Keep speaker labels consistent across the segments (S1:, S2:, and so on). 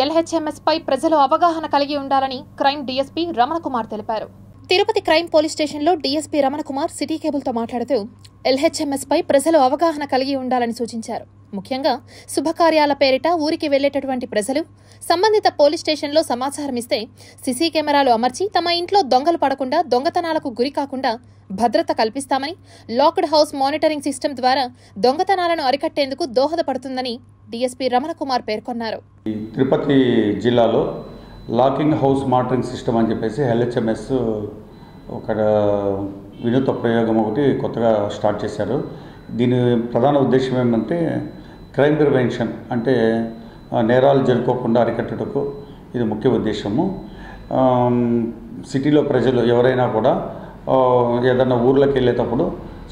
S1: LHMS పై ప్రజలు అవగాహన కలిగి ఉండాలని క్రైమ్ డీఎస్పీ రమణకుమార్ తెలిపారు. తిరుపతి క్రైమ్ పోలీస్ స్టేషన్లో డీఎస్పీ రమణకుమార్ సిటీ కేబుల్తో మాట్లాడుతూ ఎల్హెచ్ఎంఎస్ పై ప్రజలు అవగాహన కలిగి ఉండాలని సూచించారు. ముఖ్యంగా శుభకార్యాల పేరిట ఊరికి వెళ్లేటటువంటి ప్రజలు సంబంధిత పోలీస్ స్టేషన్లో సమాచారం ఇస్తే సీసీ కెమెరాలు అమర్చి తమ ఇంట్లో దొంగలు పడకుండా దొంగతనాలకు గురి కాకుండా భద్రత కల్పిస్తామని, లాక్డ్ హౌస్ మానిటరింగ్ సిస్టమ్ ద్వారా దొంగతనాలను అరికట్టేందుకు దోహదపడుతుందని డీఎస్పీ రమణకుమార్ పేర్కొన్నారు.
S2: తిరుపతి జిల్లాలో లాకింగ్ హౌస్ మానిటరింగ్ సిస్టమ్ అని చెప్పేసి ఎల్హెచ్ఎంఎస్ ఒక వినూత్న ప్రయోగం ఒకటి కొత్తగా స్టార్ట్ చేశారు. దీని ప్రధాన ఉద్దేశం ఏమంటే క్రైమ్ ప్రివెన్షన్, అంటే నేరాలు జరుపుకోకుండా అరికట్టుటకు ఇది ముఖ్య ఉద్దేశము. సిటీలో ప్రజలు ఎవరైనా కూడా ఏదన్నా ఊర్లోకి వెళ్ళేటప్పుడు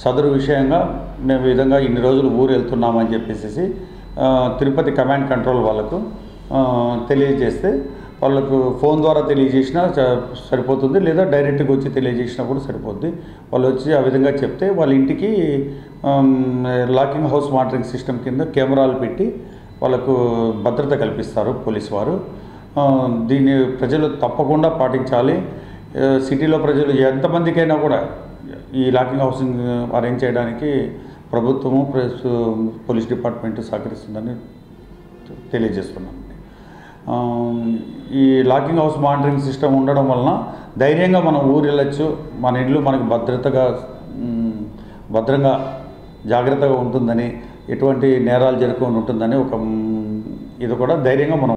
S2: సదరు విషయంగా మేము ఈ విధంగా ఇన్ని రోజులు ఊరు వెళ్తున్నామని చెప్పేసి తిరుపతి కమాండ్ కంట్రోల్ వాళ్ళకు తెలియజేస్తే వాళ్ళకు ఫోన్ ద్వారా తెలియజేసినా సరిపోతుంది, లేదా డైరెక్ట్గా వచ్చి తెలియజేసినా కూడా సరిపోతుంది. వాళ్ళు వచ్చి ఆ విధంగా చెప్తే వాళ్ళ ఇంటికి లాకింగ్ హౌస్ మానిటరింగ్ సిస్టమ్ కింద కెమెరాలు పెట్టి వాళ్ళకు భద్రత కల్పిస్తారు పోలీసు వారు. దీన్ని ప్రజలు తప్పకుండా పాటించాలి. సిటీలో ప్రజలు ఎంతమందికైనా కూడా ఈ లాకింగ్ హౌసింగ్ అరేంజ్ చేయడానికి ప్రభుత్వము ప్లస్ పోలీస్ డిపార్ట్మెంట్ సహకరిస్తుందని తెలియజేస్తున్నాం. ఈ లాకింగ్ హౌస్ మానిటరింగ్ సిస్టమ్ ఉండడం వలన ధైర్యంగా మనం ఊరు వెళ్ళచ్చు, మన ఇల్లు మనకు భద్రంగా జాగ్రత్తగా ఉంటుందని, ఎటువంటి నేరాలు జరగకుండా ఉంటుందని ఇది కూడా ధైర్యంగా మనం